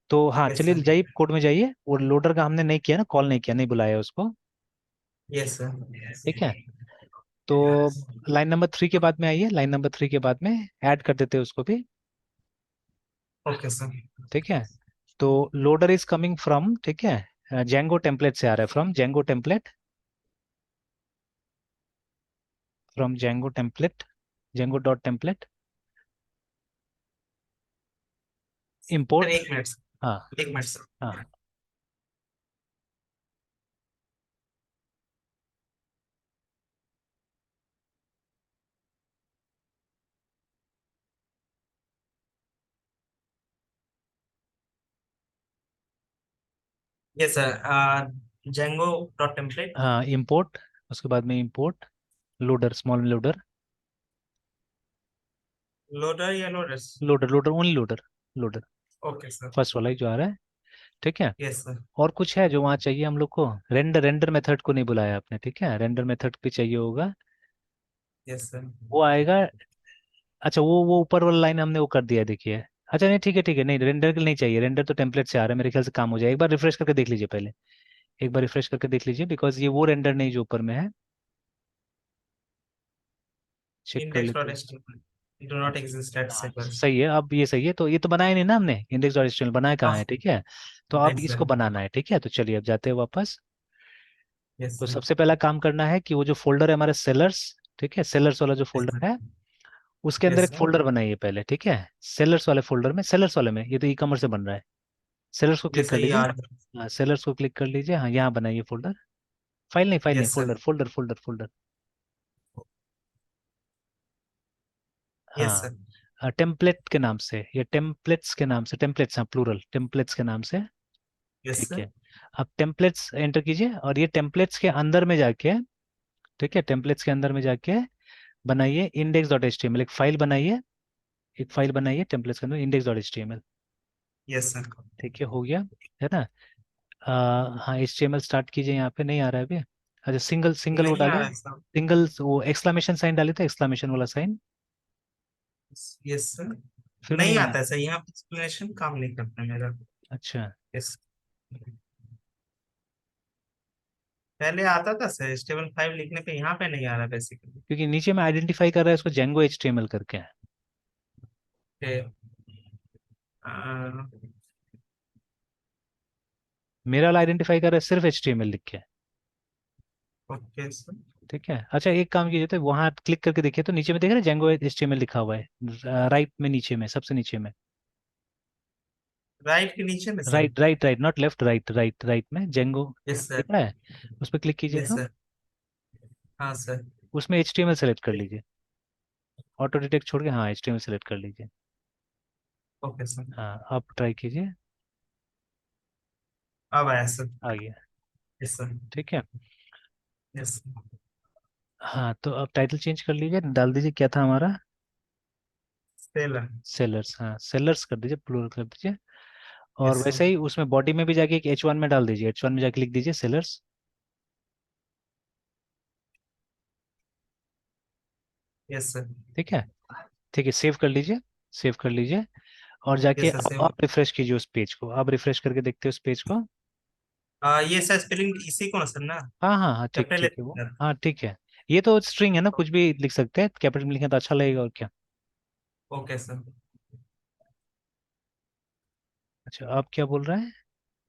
तो हाँ यस चलिए सर। जाइए कोड में जाइए, वो लोडर का हमने नहीं किया ना, कॉल नहीं किया, नहीं बुलाया उसको, यस सर। ठीक है। तो लाइन नंबर 3 के बाद में आइए, लाइन नंबर 3 के बाद में ऐड कर देते हैं उसको भी, ओके सर। ठीक है। तो लोडर इज कमिंग फ्रॉम, ठीक है, जेंगो टेम्पलेट से आ रहा है, from Django template, from Django template, Django dot template, sir import. एक मिनट हाँ सर, एक मिनट सर। हाँ yes sir, Django dot template. हाँ, इम्पोर्ट, उसके बाद में import loader, small loader, loader या loaders. Loader loader only loader, loader okay sir. First वाला ही जो आ रहा है, ठीक है। Yes sir. और कुछ है जो वहाँ चाहिए हम लोग को, रेंडर, रेंडर मेथड को नहीं बुलाया आपने, ठीक है, रेंडर मेथड भी चाहिए होगा, यस सर। वो आएगा। अच्छा वो ऊपर वाला लाइन हमने वो कर दिया है, देखिए। अच्छा नहीं ठीक है ठीक है, नहीं रेंडर नहीं चाहिए, रेंडर तो टेम्पलेट से आ रहा है, मेरे ख्याल से काम हो जाए, एक बार रिफ्रेश करके देख लीजिए पहले, एक बार रिफ्रेश करके देख लीजिए, बिकॉज ये वो रेंडर नहीं जो ऊपर में है, चेक कर इंडेक्स लेते डॉट हैं। HTML do not exist eight हाँ सेकंड्स। सही है, अब ये सही है, तो ये तो बनाया नहीं ना हमने, इंडेक्स डॉट एचटीएमएल बनाया कहाँ है, ठीक है। तो अब राइट इसको सर। बनाना है, ठीक है, तो चलिए अब जाते हैं वापस। यस तो सर। सबसे पहला काम करना है कि वो जो फोल्डर है हमारे सेलर्स, ठीक है, सेलर्स वाला जो यस फोल्डर सर। है उसके अंदर यस एक सर। फोल्डर बनाइए पहले, ठीक है। सेलर्स वाले फोल्डर में, सेलर्स वाले में, ये तो ई कॉमर्स से बन रहा है, सेलर्स को ये क्लिक कर सही लीजिए। आ। हाँ सेलर्स को क्लिक कर लीजिए, हाँ यहाँ बनाइए फोल्डर, फाइल नहीं yes sir. Folder, folder folder folder. Yes sir. हाँ टेम्पलेट के नाम से, ये टेम्पलेट्स के नाम से, टेम्पलेट्स, हाँ प्लूरल, टेम्पलेट्स के नाम से, यस ठीक सर। है। अब टेम्पलेट्स एंटर कीजिए और ये टेम्पलेट्स के अंदर में जाके, ठीक है, टेम्पलेट्स के अंदर में जाके बनाइए index dot H T M L, एक फाइल बनाइए, एक फाइल बनाइए टेम्पलेट्स के अंदर index dot H T M L, yes sir. ठीक है, हो गया, है ना। हाँ H T M L start कीजिए, यहाँ पे नहीं आ रहा है अभी। अच्छा सिंगल सिंगल वो नहीं आ रहा डालिए, है सर। सिंगल वो एक्सक्लामेशन साइन डाले थे, एक्सक्लामेशन वाला साइन, यस सर। फिर भी नहीं नहीं आया। आता है सर, यहाँ पे एक्सप्लेनेशन काम नहीं करता मेरा। अच्छा, यस। पहले आता था सर, स्टेबल 5 लिखने पे, यहाँ पे नहीं आ रहा बेसिकली। क्योंकि नीचे में आइडेंटिफाई कर रहा है उसको Django H T M L करके है, मेरा वाला आइडेंटिफाई कर रहा है सिर्फ एच टी एम एल लिख के, ओके सर। ठीक है। अच्छा एक काम कीजिए, तो वहाँ क्लिक करके देखिए, तो नीचे में देख रहे हैं Django H T M L लिखा हुआ है, राइट में नीचे में, सबसे नीचे में, राइट के नीचे में sir. Right right right, not left, right right right में जेंगो यस सर। दिख रहा है, उस पर क्लिक कीजिए यस तो। सर। हाँ सर। उसमें HTML सेलेक्ट कर लीजिए, ऑटो डिटेक्ट छोड़ के, हाँ HTML सेलेक्ट कर लीजिए। Okay sir. हाँ आप ट्राई कीजिए, अब आया सर। आ गया। Yes sir. ठीक है। यस। हाँ तो अब टाइटल चेंज कर लीजिए, डाल दीजिए क्या था हमारा, सेलर। सेलर्स, हाँ सेलर्स कर दीजिए, प्लूरल कर दीजिए। और यस सर। वैसे ही उसमें बॉडी में भी जाके एक H1 में डाल दीजिए, H1 में जाके लिख दीजिए सेलर्स। Yes sir. ठीक है। ठीक है, सेव कर लीजिए, सेव कर लीजिए। और जाके यस सर अब सेव। आप रिफ्रेश कीजिए उस पेज को, आप रिफ्रेश करके देखते हो उस पेज को। ये सर स्पेलिंग इसी को ना सर ना। हाँ हाँ हाँ, ठीक कैपिटल ठीक है वो, लेटर। हाँ ठीक है। ये तो स्ट्रिंग है ना, कुछ भी लिख सकते हैं, कैपिटल में लिखें तो अच्छा लगेगा और क्या। Okay sir. अच्छा आप क्या बोल रहे हैं,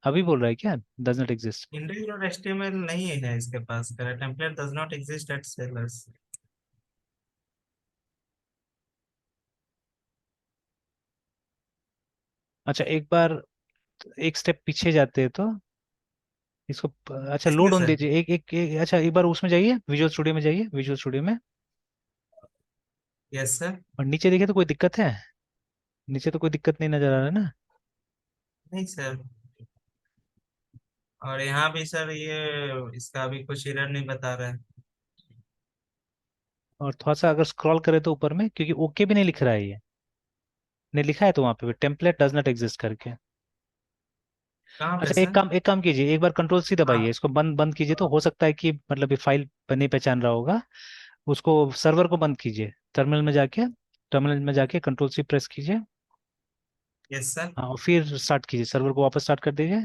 अभी बोल रहा है क्या, does not exist. Index dot HTML नहीं है इसके पास, template does not exist at sellers. अच्छा एक बार, एक स्टेप पीछे जाते हैं तो इसको अच्छा इसमें लोड ऑन सर। दीजिए, अच्छा एक बार उसमें जाइए, विजुअल स्टूडियो में जाइए, विजुअल स्टूडियो में। Yes sir. और नीचे देखिए तो कोई दिक्कत है, नीचे तो कोई दिक्कत नहीं नजर आ रहा है ना। नहीं सर। और यहाँ भी सर ये इसका भी कुछ एरर नहीं बता रहा है। और थोड़ा सा अगर स्क्रॉल करें तो ऊपर में, क्योंकि ओके भी नहीं लिख रहा है ये, नहीं लिखा है तो वहाँ पे टेम्पलेट डज नॉट एग्जिस्ट करके। कहाँ पे अच्छा सर? एक काम कीजिए, एक बार कंट्रोल सी दबाइए, हाँ। इसको बंद बंद कीजिए, तो हो सकता है कि मतलब ये फाइल नहीं पहचान रहा होगा। उसको सर्वर को बंद कीजिए, टर्मिनल में जाके कंट्रोल सी प्रेस कीजिए। Yes sir. हाँ और फिर स्टार्ट कीजिए, सर्वर को वापस स्टार्ट कर दीजिए।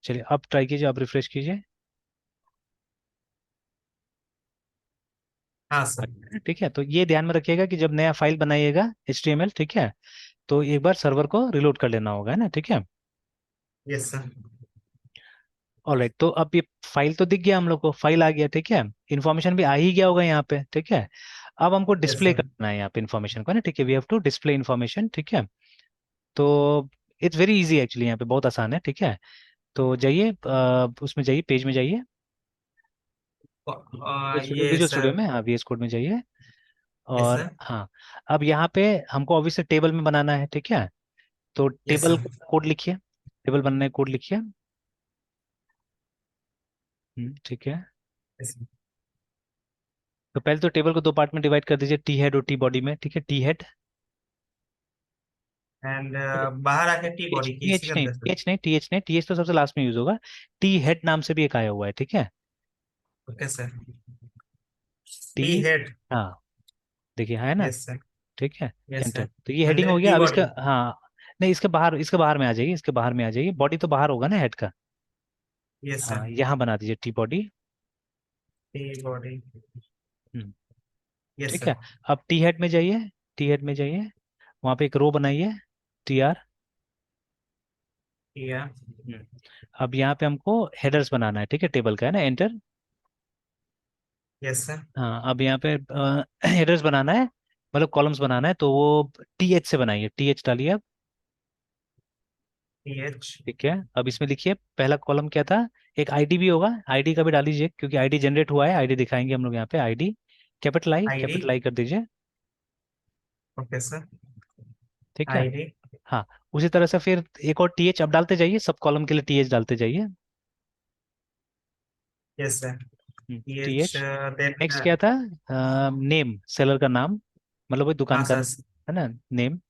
चलिए अब ट्राई कीजिए, अब रिफ्रेश कीजिए। हाँ सर। ठीक है, तो ये ध्यान में रखिएगा कि जब नया फाइल बनाइएगा HTML, ठीक है, तो एक बार सर्वर को रिलोड कर लेना होगा, है ना, ठीक है। Yes sir. ऑलराइट, तो अब ये फाइल तो दिख गया हम लोग को, फाइल आ गया, ठीक है। इन्फॉर्मेशन भी आ ही गया होगा यहाँ पे, ठीक है। अब हमको यस डिस्प्ले सर। करना है यहाँ पे इन्फॉर्मेशन को, ना, ठीक है, we have to display information, ठीक है। तो इट्स वेरी इजी एक्चुअली, यहाँ पे बहुत आसान है, ठीक है। तो जाइए उसमें जाइए, पेज में जाइए, ये विजुअल स्टूडियो सर। में, हाँ VS कोड में जाइए। यस और सर। हाँ, अब यहाँ पे हमको ऑब्वियसली टेबल में बनाना है, ठीक है। तो यस टेबल सर। कोड लिखिए, टेबल बनने कोड लिखिए। ठीक है। यस। तो पहले तो टेबल को दो पार्ट में डिवाइड कर दीजिए, टी हेड और टी बॉडी में, ठीक है, टी हेड। एंड बाहर आके टी टी एच बॉडी की टी इसी एच के नहीं, अंदर टी सर। एच नहीं, टी एच नहीं, टी एच तो सबसे लास्ट में यूज होगा। टी हेड नाम से भी एक आया हुआ है, ठीक है। Okay sir. T, T head. हाँ देखिए, हाँ है ना, यस सर। ठीक है। Yes enter, sir. तो ये एंड हेडिंग हो देन गया, टी अब इसका, बॉडी। हाँ नहीं, इसके बाहर में आ जाइए, इसके बाहर में आ जाइए, बॉडी तो बाहर होगा ना हेड का। Yes sir. हाँ यहाँ बना दीजिए T body. T body. Hmm, yes ठीक सर। है। अब टी हेड में जाइए, टी हेड में जाइए, वहाँ पे एक रो बनाइए, TR। या। अब यहाँ पे हमको हेडर्स बनाना है, ठीक है, टेबल का, है ना, एंटर। Yes sir. हाँ अब यहाँ पे हेडर्स बनाना है, मतलब कॉलम्स बनाना है, तो वो TH से बनाइए, TH डालिए अब। T H. ठीक है, अब इसमें लिखिए पहला कॉलम क्या था, एक आईडी भी होगा, आईडी का भी डाल दीजिए, क्योंकि आईडी जनरेट हुआ है, आईडी दिखाएंगे हम लोग यहाँ पे, ID I D. Capital I कर दीजिए। Okay sir. ठीक है। I D. हाँ उसी तरह से फिर एक और TH अब डालते जाइए, सब कॉलम के लिए TH डालते जाइए। Yes sir. T H. TH। Then. Next क्या था, नेम, सेलर का नाम, मतलब वही दुकान हाँ का, सर। है ना, नेम।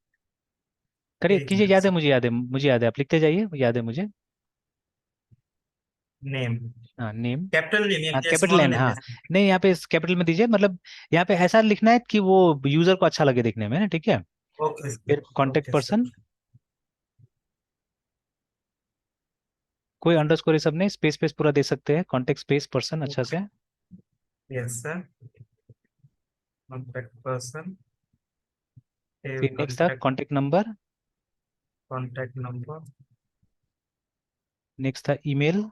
करिए एक कीजिए, मिनट याद है सर। मुझे, याद है, मुझे याद है, आप लिखते जाइए, याद है मुझे। नेम। हाँ नेम, कैपिटल नेम हाँ या कैपिटल स्मॉल एन, नेम हाँ। जैसे? नहीं यहाँ पे कैपिटल में दीजिए, मतलब यहाँ पे ऐसा लिखना है कि वो यूजर को अच्छा लगे देखने में, ना, ठीक है। Okay sir. फिर कॉन्टेक्ट ओके सर। पर्सन, कोई अंडरस्कोर ये सब नहीं, स्पेस स्पेस पूरा दे सकते हैं, कॉन्टेक्ट स्पेस पर्सन अच्छा से। Yes sir. Contact person. फिर नेक्स्ट था contact. Contact number, contact number. Next था ईमेल,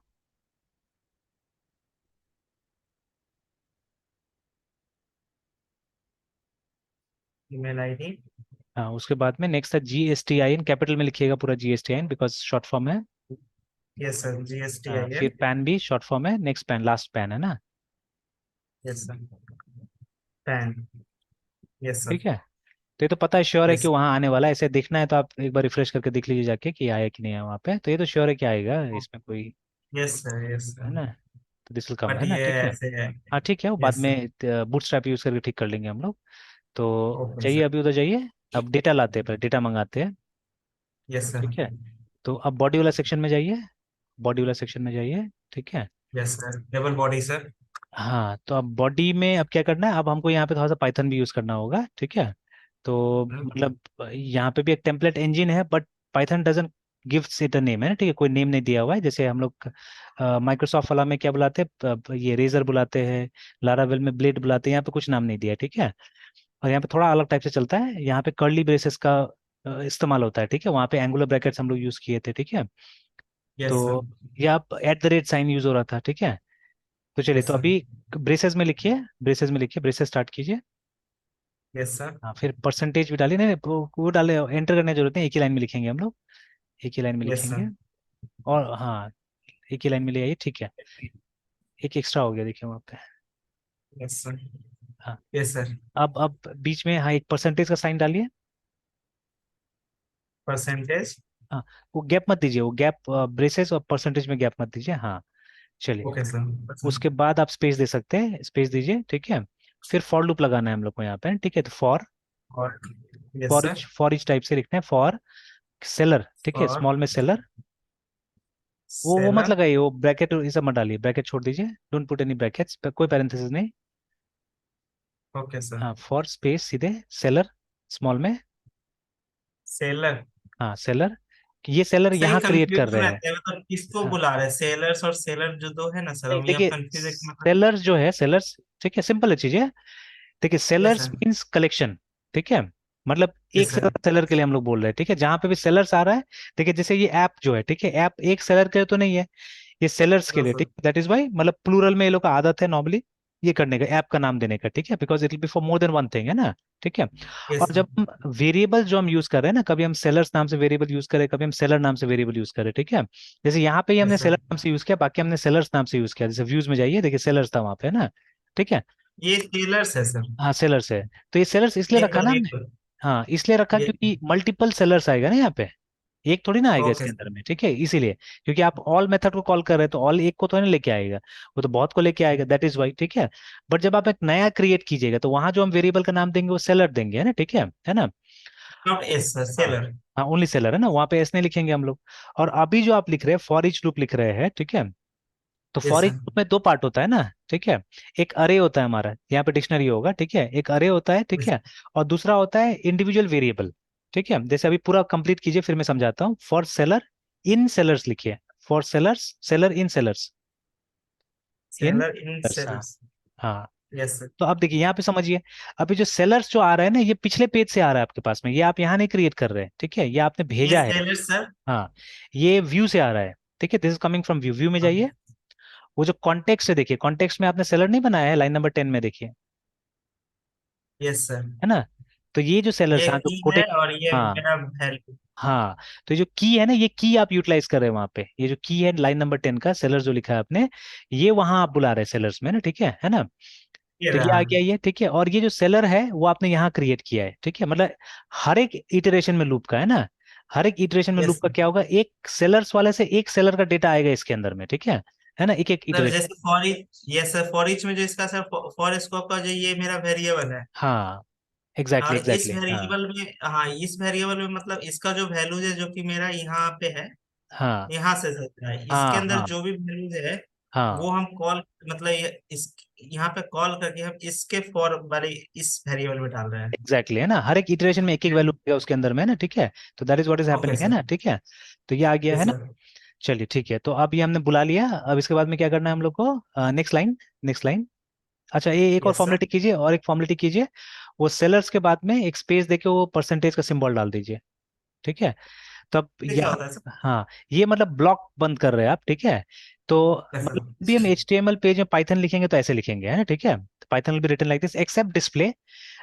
ईमेल आईडी। हाँ, उसके बाद में नेक्स्ट है GSTIN, कैपिटल में लिखिएगा पूरा GSTIN, बिकॉज शॉर्ट फॉर्म है। Yes sir, G S T हाँ, आई फिर एन पैन भी शॉर्ट फॉर्म है, नेक्स्ट पैन, लास्ट पैन है ना। Yes sir, pan, yes sir, ठीक है, तो ये तो पता है, श्योर है कि यस वहाँ आने वाला है। ऐसे देखना है तो आप एक बार रिफ्रेश करके देख लीजिए जाके कि आया कि नहीं है वहाँ पे, तो ये तो श्योर है कि आएगा, इसमें कोई, यस सर, यस है सर, ना। तो दिस विल कम, बट है ना, ये ठीक है। ऐसे है। हाँ ठीक है, वो बाद यस में सर, बूटस्ट्रैप यूज करके ठीक कर लेंगे हम लोग। तो ओके जाइए, सर, अभी उधर जाइए। अब डेटा लाते हैं, पहले डेटा मंगाते हैं। यस सर, ठीक है, तो अब बॉडी वाला सेक्शन में जाइए, बॉडी वाला सेक्शन में जाइए। ठीक है, yes sir, double body sir, हाँ, तो अब बॉडी में अब क्या करना है, अब हमको यहाँ पे थोड़ा सा पाइथन भी यूज करना होगा। ठीक है, तो मतलब यहाँ पे भी एक टेम्पलेट इंजन है, but Python doesn't gives it a name, है ना, ठीक है, कोई नेम नहीं दिया हुआ है। जैसे हम लोग माइक्रोसॉफ्ट वाला में क्या बुलाते हैं, ये रेजर बुलाते हैं, लारावेल में ब्लेड बुलाते हैं, यहाँ पे कुछ नाम नहीं दिया है। ठीक है, और यहाँ पे थोड़ा अलग टाइप से चलता है, यहाँ पे कर्ली ब्रेसेस का इस्तेमाल होता है। ठीक है, वहाँ पे एंगुलर ब्रैकेट्स हम लोग यूज किए थे। ठीक है, यस सर, तो ये आप @ साइन यूज हो रहा था। ठीक है, तो चलिए, यस तो सर, अभी ब्रेसेस में लिखिए, ब्रेसेस में लिखिए, ब्रेसेस स्टार्ट कीजिए। यस सर, हाँ, फिर परसेंटेज भी डालिए, नहीं नहीं, वो डाले, एंटर करने की जरूरत नहीं, एक ही लाइन में लिखेंगे हम लोग, एक ही लाइन में यस लिखेंगे। सर, और हाँ, एक ही लाइन में ले आइए। ठीक है, एक एक्स्ट्रा हो गया, देखिए वहाँ पे। यस सर, हाँ, यस सर, अब बीच में, हाँ, एक परसेंटेज का साइन डालिए। परसेंटेज, हाँ, वो गैप मत दीजिए, वो गैप ब्रेसेस और परसेंटेज में गैप मत दीजिए। हाँ, चलिए, ओके सर, उसके बाद आप स्पेस दे सकते हैं, स्पेस दीजिए। ठीक है, फिर फॉर लूप लगाना है हम लोग को यहाँ पे। ठीक है, तो फॉर, और yes sir, for each type से लिखना है, फॉर सेलर। ठीक है, और स्मॉल में सेलर, वो मत सेलर, लगाइए, वो ब्रैकेट ये सब मत डालिए, ब्रैकेट छोड़ दीजिए, डोंट पुट एनी ब्रैकेट्स, कोई पैरेंथेसिस नहीं। ओके सर, हाँ, फॉर स्पेस सीधे सेलर, स्मॉल में। सेलर। हाँ, सेलर, ये सेलर सही यहाँ क्रिएट कर कंफ्यूजन रहे हैं। रहते हैं, मतलब किसको हाँ, बुला रहे हैं, सेलर्स और सेलर जो दो है ना सर, नहीं हम ये अब देखिए, कंफ्यूज है कि मतलब। सेलर्स जो है, सेलर्स, ठीक है, सिंपल है चीजें। देखिए, yes sellers sir, means collection. ठीक है, मतलब एक यस से सर, ज्यादा सेलर के लिए हम लोग बोल रहे हैं। ठीक है, जहां पे भी सेलर्स आ रहा है, देखिए जैसे ये ऐप जो है, ठीक है, ऐप एक सेलर के लिए तो नहीं है, ये सेलर्स के नो लिए। सर, ठीक, दैट इज वाई, मतलब प्लूरल में ये लोग का आदत है नॉर्मली ये करने का, ऐप का नाम देने का। ठीक है, because it will be for more than one thing, है ना। ठीक है, यस और सर, जब हम वेरिएबल जो हम यूज कर रहे हैं ना, कभी हम सेलर्स नाम से वेरिएबल यूज करें, कभी हम सेलर नाम से वेरिएबल यूज करें। ठीक है, जैसे यहाँ पे ही हमने यस सेलर सर, नाम से यूज किया, बाकी हमने सेलर्स नाम से यूज किया। जैसे व्यूज में जाइए, देखिए सेलर्स था वहाँ पे, है ना। ठीक है, ये सेलर्स है सर, हाँ सेलर्स है, तो ये सेलर्स इसलिए ये रखा ना हमने। वेरिएबल, हाँ, इसलिए रखा ये क्योंकि मल्टीपल सेलर्स आएगा ना यहाँ पे, एक थोड़ी ना आएगा ओके इसके अंदर सर, में। ठीक है, इसीलिए, क्योंकि आप ऑल मेथड को कॉल कर रहे हैं, तो ऑल एक को तो नहीं लेके आएगा, वो तो बहुत को लेके आएगा, दैट इज वाई। ठीक है, बट जब आप एक नया क्रिएट कीजिएगा, तो वहां जो हम वेरिएबल का नाम देंगे वो सेलर देंगे, है ना। ठीक है ना। नॉट एस सर, हाँ, सेलर, हाँ, ओनली सेलर, है ना, वहां पे ऐसे नहीं लिखेंगे हम लोग। और अभी जो आप लिख रहे हैं, फॉर ईच लूप लिख रहे हैं। ठीक है, तो yes for each sir, loop में दो पार्ट होता है ना। ठीक है, एक अरे होता है हमारा, यहाँ पे डिक्शनरी होगा। ठीक है, एक अरे होता है। ठीक है, और दूसरा होता है इंडिविजुअल वेरिएबल। ठीक है, जैसे अभी पूरा कंप्लीट कीजिए, फिर मैं समझाता हूँ। फॉर सेलर इन सेलर्स लिखिए, for sellers, seller in sellers, in seller in sellers, हाँ। सेलर्स, हाँ, यस सर, तो अब देखिए यहाँ पे समझिए, अभी जो सेलर्स जो आ रहा है ना, ये पिछले पेज से आ रहा है आपके पास में, ये आप यहाँ नहीं क्रिएट कर रहे हैं। ठीक है, ये आपने ये भेजा है। सेलर सर, हाँ, ये व्यू से आ रहा है। ठीक है, this is coming from view, view में जाइए, वो जो कॉन्टेक्स्ट है, देखिए कॉन्टेक्स्ट में आपने सेलर नहीं बनाया है, लाइन नंबर 10 में देखिए, यस सर, है ना। तो ये जो सेलर्स, ये हाँ, जो की है कोटेड, और ये हाँ, मेरा वैल्यू, हाँ, तो जो की है ना, ये की आप यूटिलाइज कर रहे हैं वहां पे, ये जो की है लाइन नंबर 10 का, सेलर जो लिखा है आपने, ये वहां आप बुला रहे हैं सेलर्स में ना। ठीक है ना। ये तो ये रहा, आ गया ये। ठीक है, और ये जो सेलर है वो आपने यहाँ क्रिएट किया है। ठीक है, मतलब हर एक इटरेशन में लूप का, है ना, हर एक इटरेशन में लूप यस का क्या होगा, एक सेलर्स वाले से एक सेलर का डेटा आएगा इसके अंदर में। ठीक है ना, एक एक सर, इटरेशन। जैसे for each, yes sir, for each में जो इसका सर, फॉर स्कोप का जो ये मेरा वेरिएबल है, हाँ, एग्जैक्टली और इस एग्जैक्टली, हाँ, वेरिएबल में, हाँ, इस वेरिएबल में मतलब इसका जो वैल्यूज है जो कि मेरा यहाँ पे है, हाँ, यहाँ से सकता है, इसके हाँ, अंदर हाँ, जो भी वैल्यूज है हाँ, वो हम कॉल, मतलब इस यहाँ पे कॉल करके हम इसके फॉर वाले इस वेरिएबल में डाल रहे हैं। एग्जैक्टली, है ना, हर एक इटरेशन में एक एक वैल्यू होगा उसके अंदर में, है ना। ठीक है, तो that is what is okay happening, है सर, ना। ठीक है, तो ये आ गया, है यस ना। सर, चलिए, ठीक है, तो अब ये हमने बुला लिया, अब इसके बाद में क्या करना है हम लोग को, नेक्स्ट लाइन, नेक्स्ट लाइन। अच्छा, ये एक और यस सर, फॉर्मेलिटी कीजिए, और एक फॉर्मेलिटी कीजिए, वो सेलर्स के बाद में एक स्पेस देके वो परसेंटेज का सिंबल डाल दीजिए। ठीक है, तब ये क्या यहाँ, होता है सर? हाँ, ये मतलब ब्लॉक बंद कर रहे हैं आप। ठीक है, तो यस मतलब सर, भी हम HTML पेज में पाइथन लिखेंगे तो ऐसे लिखेंगे, है ना। ठीक है, तो Python will be written like this, except display.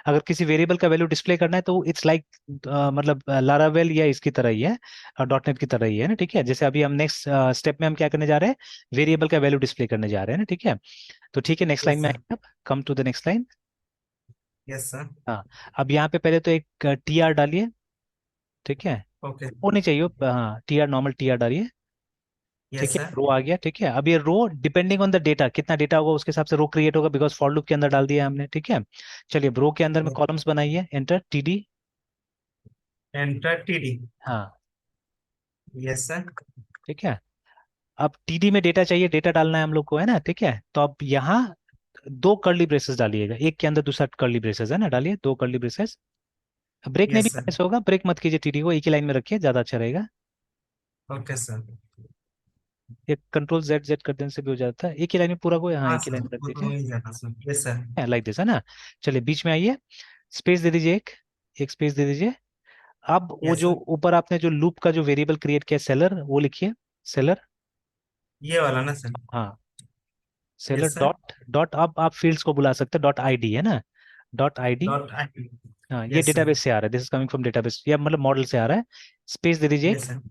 अगर किसी वेरिएबल का वैल्यू डिस्प्ले करना है तो इट्स लाइक मतलब लारावेल या इसकी तरह ही है, डॉट नेट की तरह ही है ना, ठीक है। जैसे अभी हम नेक्स्ट स्टेप में हम क्या करने जा रहे हैं, वेरिएबल का वैल्यू डिस्प्ले करने जा रहे हैं ना, ठीक है। तो ठीक है, नेक्स्ट लाइन यस में सर। आइए, अब come to the next line. Yes sir. हाँ, अब यहाँ पे पहले तो एक टी आर डालिए, ठीक है। ओके। वो नहीं चाहिए, हाँ T R, normal T R डालिए, ठीक यस है। सर। रो आ गया, ठीक है। अब ये रो डिपेंडिंग ऑन द डेटा, कितना डेटा होगा उसके हिसाब से रो क्रिएट होगा, बिकॉज फॉर लूप के अंदर डाल दिया है हमने, ठीक है। चलिए, रो के अंदर में कॉलम्स बनाइए, enter T D. Enter TD. हाँ, यस सर। ठीक है। अब टीडी में डेटा चाहिए, डेटा डालना है हम लोग को, है ना, ठीक है। तो अब यहाँ दो कर्ली ब्रेसेस डालिएगा, एक के अंदर दूसरा कर्ली ब्रेसेस, है ना, डालिए दो कर्ली ब्रेसेस। ब्रेक नहीं भी यस सर। करने से होगा, ब्रेक मत कीजिए, टीडी को एक ही लाइन में रखिए, ज्यादा अच्छा रहेगा। Okay sir. एक कंट्रोल जेड जेड कर देने से भी हो जाता है, एक ही लाइन में पूरा को, हाँ हाँ एक ही सर, लाइन में रख वो तो दीजिए, हो ही जाता sir. Yes sir. Like this, है ना। चलिए बीच में आइए, स्पेस दे दीजिए, एक एक स्पेस दे दीजिए। अब वो यस जो सर। ऊपर आपने जो लूप का जो वेरिएबल क्रिएट किया सेलर, वो लिखिए, सेलर। ये वाला ना सर। हाँ, seller yes sir. Dot dot, अब आप फील्ड्स को बुला सकते हैं, डॉट आईडी, है ना, डॉट आईडी। Dot I. हाँ, ये यस सर। डेटाबेस से आ रहा है, this is coming from database, या मतलब मॉडल से आ रहा है। स्पेस दे दीजिए, एक यस सर।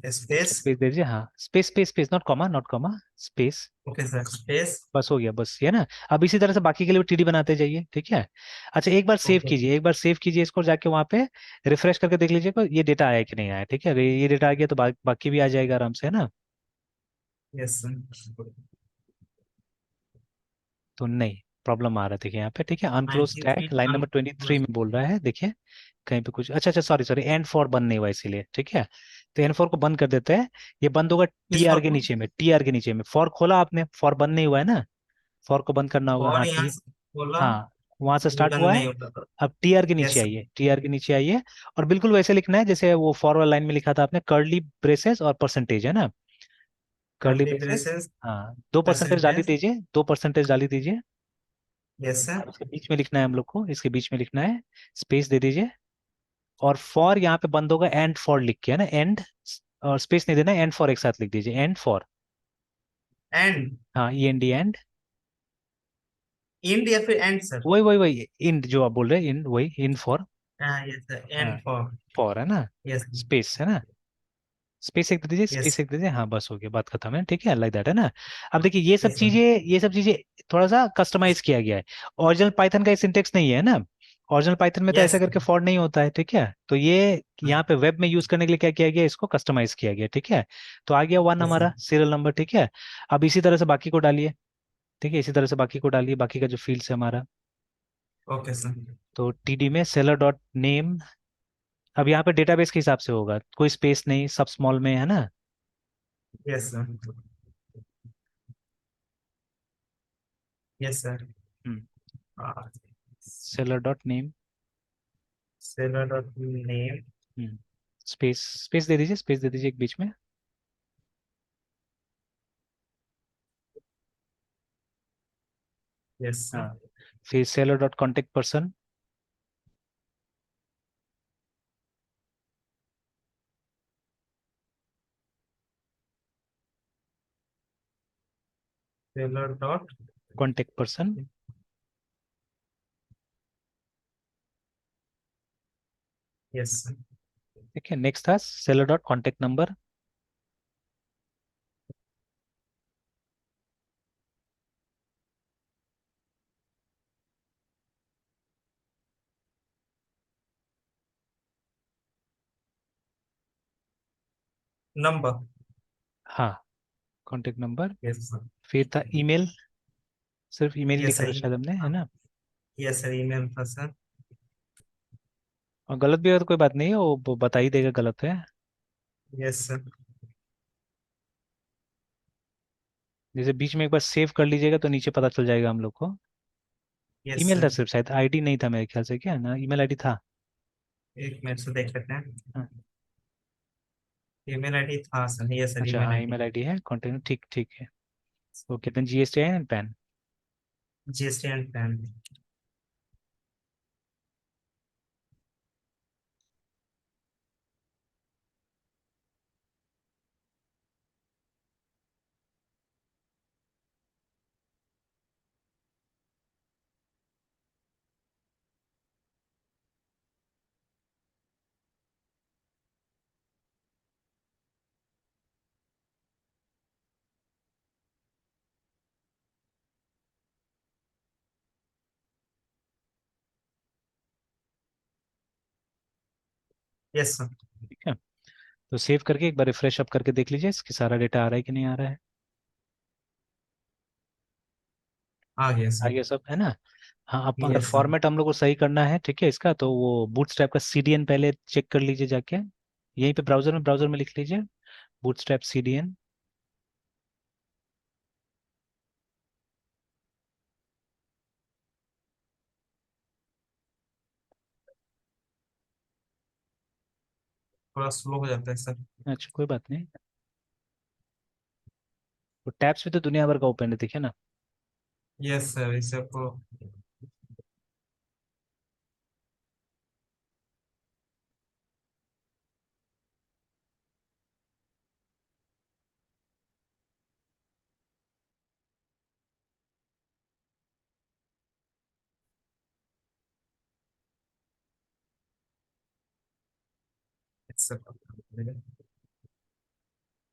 स्पेस। स्पेस दे दीजिए, हाँ space space space, not comma, not comma, space. Okay sir, space. बस हो गया, बस ये ना। अब इसी तरह से बाकी के लिए टीडी बनाते जाइए, ठीक है। अच्छा, एक बार सेव ओके। कीजिए, एक बार सेव कीजिए इसको, जाके वहाँ पे रिफ्रेश करके देख लीजिएगा ये डेटा आया कि नहीं आया, ठीक है। अगर ये डेटा आ गया तो बाकी भी आ जाएगा आराम से, है ना। Yes sir. तो नहीं, प्रॉब्लम आ रहा है, देखिए यहाँ पे, ठीक है। Unclose ninety three tag line number 23 unclose. में बोल रहा है, देखिए कहीं पे कुछ, अच्छा अच्छा, सॉरी सॉरी, एंड फॉर बंद नहीं हुआ इसीलिए, ठीक है। तो एंड फॉर को बंद कर देते हैं, ये बंद होगा टी इसको आर के नीचे में, टी आर के नीचे में। फॉर खोला आपने, फॉर बंद नहीं हुआ है ना, फॉर को बंद करना होगा, हाँ और यहाँ टी, से बोला हाँ वहां से ये स्टार्ट बंद हुआ है। नहीं होता था। अब टी आर के नीचे यस सर। आइए, टी आर के नीचे आइए, और बिल्कुल वैसे लिखना है जैसे वो फॉर वाला लाइन में लिखा था आपने, कर्ली ब्रेसेस और परसेंटेज, है ना, कर्ली कर्ली ब्रेसेस। ब्रेसेस। हाँ, 2% डाली परसेंटेज। दीजिए, 2% डाली दीजिए। Yes sir. और इसके बीच में लिखना है हम लोग को, इसके बीच में लिखना है, स्पेस दे दीजिए। और फॉर यहाँ पे बंद होगा एंड फॉर लिख के, है ना, एंड, और स्पेस नहीं देना, एंड फॉर एक साथ लिख दीजिए, एंड फॉर। एंड। हाँ, E N D, and. End या फिर एंड सर? वही वही वही, इन जो आप बोल रहे हैं, इन वही, इन फॉर। हाँ यस सर, हाँ, एंड फॉर। फॉर है ना, यस। स्पेस है ना, स्पेस एक दे दीजिए, यस। स्पेस एक दे दीजिए, हाँ बस हो गया, बात खत्म है, ठीक है, लाइक दैट, है ना। अब देखिए ये सब यस सर। चीजें, ये सब चीजें थोड़ा सा कस्टमाइज किया गया है, ओरिजिनल पाइथन का सिंटेक्स नहीं है ना। ओरिजिनल पाइथन में तो यस ऐसा करके फॉर नहीं होता है, ठीक है। तो ये यहाँ पे वेब में यूज करने के लिए क्या किया गया, इसको कस्टमाइज किया गया, ठीक है। तो आ गया वन यस सर। हमारा सीरियल नंबर, ठीक है। अब इसी तरह से बाकी को डालिए, ठीक है, इसी तरह से बाकी को डालिए, बाकी का जो फील्ड्स है हमारा। Okay sir. तो टीडी में सेलर डॉट नेम, अब यहाँ पे डेटाबेस के हिसाब से होगा, कोई स्पेस नहीं, सब स्मॉल में, है ना। Yes sir. Yes sir. Seller dot name, seller dot name. Space, space दे दीजिए, स्पेस दे दीजिए एक बीच में। Yes sir. हाँ, फिर seller dot contact person, seller dot. Contact person. Yes sir. ठीक है, नेक्स्ट था seller dot contact number. Number. हाँ, कॉन्टेक्ट नंबर। Yes sir. फिर था ईमेल, सिर्फ ईमेल यस लिखा सर। था शायद हमने, है ना। यस सर, ईमेल था सर। और गलत भी है तो कोई बात नहीं है, वो बता ही देगा गलत है। Yes sir. जैसे बीच में एक बार सेव कर लीजिएगा तो नीचे पता चल जाएगा हम लोग को। यस ईमेल था सर। सिर्फ, शायद आईडी नहीं था मेरे ख्याल से, क्या ना, ईमेल आईडी था। एक मिनट से देख लेते हैं। हाँ, ईमेल आईडी था सर, यस सर, अच्छा ईमेल हाँ, आईडी। ईमेल आईडी है, कॉन्टेक्ट, ठीक ठीक है। Okay, then GST and PAN. GST and PAN. Yes sir. ठीक है। तो सेव करके एक बार रिफ्रेश अप करके देख लीजिए इसकी सारा डेटा आ रहा है कि नहीं आ रहा है। आ गया आ सर। गया सब है ना। हाँ, अब अगर यस सर। फॉर्मेट हम लोग को सही करना है, ठीक है, इसका तो वो बूटस्ट्रैप का सीडीएन पहले चेक कर लीजिए जाके, यहीं पे ब्राउजर में लिख लीजिए बूटस्ट्रैप सीडीएन। थोड़ा स्लो हो जाता है सर। अच्छा कोई बात नहीं। तो टैब्स भी तो दुनिया भर का ओपन है, देखिए ना। यस सर, इसे आपको।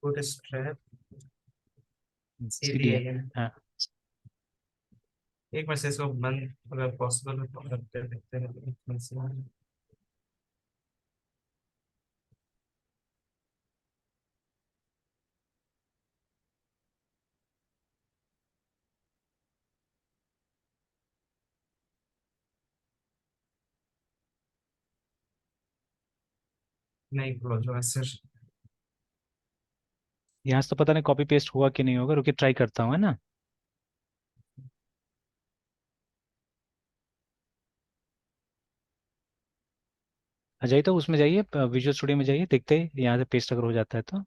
Good strap CDN. CDN। हाँ। एक बार से इसको बंद अगर पॉसिबल हो तो करते देखते हैं एक मिनट से। नहीं क्लोज हुआ सर। यहाँ से तो पता नहीं कॉपी पेस्ट हुआ कि नहीं होगा, रुकिए ट्राई करता हूँ, है ना। आ जाइए तो उसमें जाइए, विजुअल स्टूडियो में जाइए, देखते हैं यहाँ से पेस्ट अगर हो जाता है तो।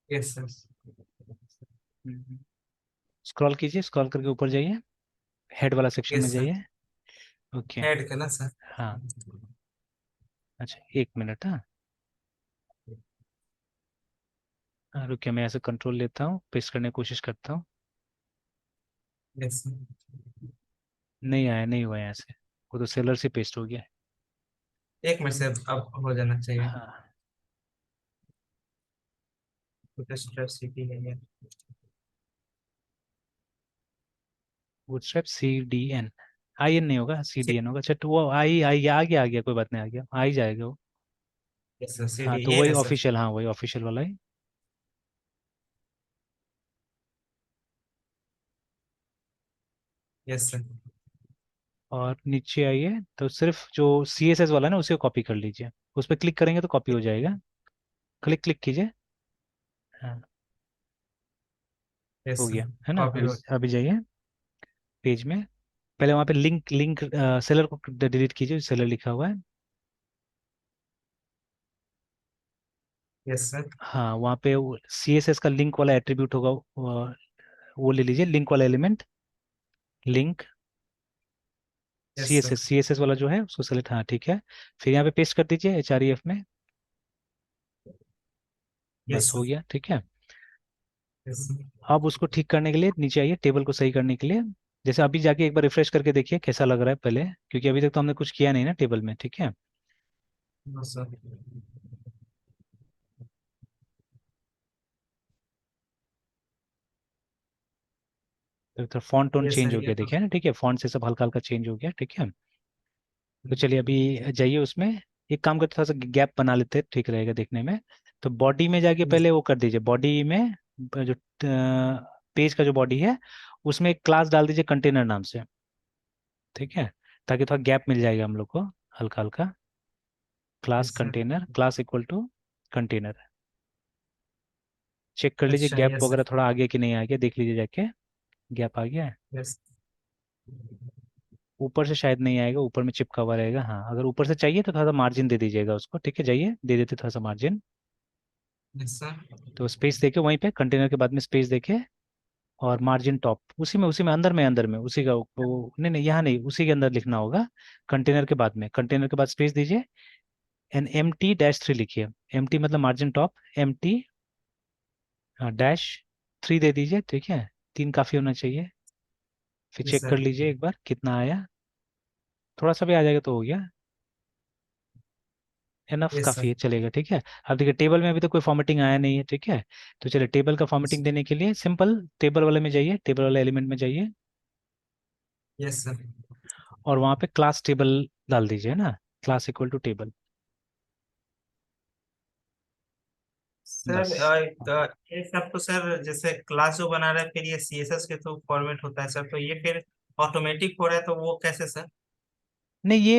Yes sir. स्क्रॉल कीजिए, स्क्रॉल करके ऊपर जाइए, हेड वाला सेक्शन में यस सर। जाइए। ओके। ऐड करना सर। हाँ। अच्छा एक मिनट, हाँ। रुकिए मैं ऐसे कंट्रोल लेता हूँ, पेस्ट करने की कोशिश करता हूँ। Yes sir. नहीं आया, नहीं हुआ यहाँ से, वो तो सेलर से पेस्ट हो गया। एक मिनट से अब हो जाना चाहिए। हाँ। गुड स्ट्रैप CP है ये। बूटस्ट्रैप CDN, IN नहीं होगा, CDN होगा। अच्छा तो वो आई आई आ गया, कोई बात नहीं, आ गया, आ ही जाएगा वो। यस सर, हाँ CD तो ये वही है सर। ऑफिशियल, हाँ वही ऑफिशियल वाला है। Yes sir. और नीचे आइए तो सिर्फ जो CSS वाला है ना उसे कॉपी कर लीजिए, उस पर क्लिक करेंगे तो कॉपी हो जाएगा। क्लिक क्लिक कीजिए। हाँ यस हो सर। गया है ना। कॉपी अभी हो। अभी जाइए पेज में, पहले वहाँ पे लिंक लिंक सेलर को डिलीट कीजिए, सेलर लिखा हुआ है। Yes sir. हाँ वहाँ पे CSS का लिंक वाला एट्रीब्यूट होगा, वो ले लीजिए, लिंक वाला element, link yes C S sir. S C S S वाला जो है उसको सेलेक्ट, हाँ ठीक है। फिर यहाँ पे पेस्ट कर दीजिए HREF में। यस बस हो सर। गया, ठीक है। Yes sir. अब उसको ठीक करने के लिए नीचे आइए, टेबल को सही करने के लिए, जैसे अभी जाके एक बार रिफ्रेश करके देखिए कैसा लग रहा है पहले, क्योंकि अभी तक तो हमने कुछ किया नहीं ना टेबल में, ठीक है। No sir. तो font tone yes change sir, हो ये गया, तो। देखिए ना, ठीक है, फॉन्ट से सब हल्का हल्का चेंज हो गया, ठीक है। तो चलिए अभी जाइए उसमें, एक काम करते थोड़ा सा गैप बना लेते हैं, ठीक रहेगा देखने में। तो बॉडी में जाके पहले वो कर दीजिए, बॉडी में जो पेज का जो बॉडी है उसमें एक क्लास डाल दीजिए कंटेनर नाम से, ठीक है, ताकि थोड़ा गैप मिल जाएगा हम लोग को हल्का हल्का। Class yes sir. Container, class equal to container, check कर लीजिए अच्छा, गैप यस वगैरह सर। थोड़ा आ गया कि नहीं आ गया, देख लीजिए जाके गैप आ गया है। यस। ऊपर से शायद नहीं आएगा, ऊपर में चिपका हुआ रहेगा, हाँ अगर ऊपर से चाहिए तो थोड़ा सा मार्जिन दे दीजिएगा उसको, ठीक है, जाइए दे देते थोड़ा सा मार्जिन। Yes sir. तो स्पेस देके वहीं पे कंटेनर के बाद में स्पेस देके, और मार्जिन टॉप उसी में अंदर में उसी का नहीं नहीं यहाँ नहीं, उसी के अंदर लिखना होगा, कंटेनर के बाद में, कंटेनर के बाद स्पेस दीजिए, MT-3 लिखिए, MT मतलब मार्जिन टॉप, MT -3 दे दीजिए, ठीक है, 3 काफी होना चाहिए। फिर यस चेक कर सर। लीजिए एक बार कितना आया, थोड़ा सा भी आ जाएगा तो हो गया, एनफ यस काफी सर। है, चलेगा, ठीक है। अब देखिए टेबल में अभी तो कोई फॉर्मेटिंग आया नहीं है, ठीक है। तो चलिए टेबल का फॉर्मेटिंग देने के लिए सिंपल टेबल वाले में जाइए, टेबल वाले एलिमेंट में जाइए, यस सर। और वहां पे क्लास टेबल डाल दीजिए ना, class equal to table. Sir बस। ये सब तो सर जैसे क्लास जो बना रहा है फिर ये सीएसएस के थ्रू फॉर्मेट होता है सर, तो ये फिर ऑटोमेटिक हो रहा है तो वो कैसे सर? नहीं, ये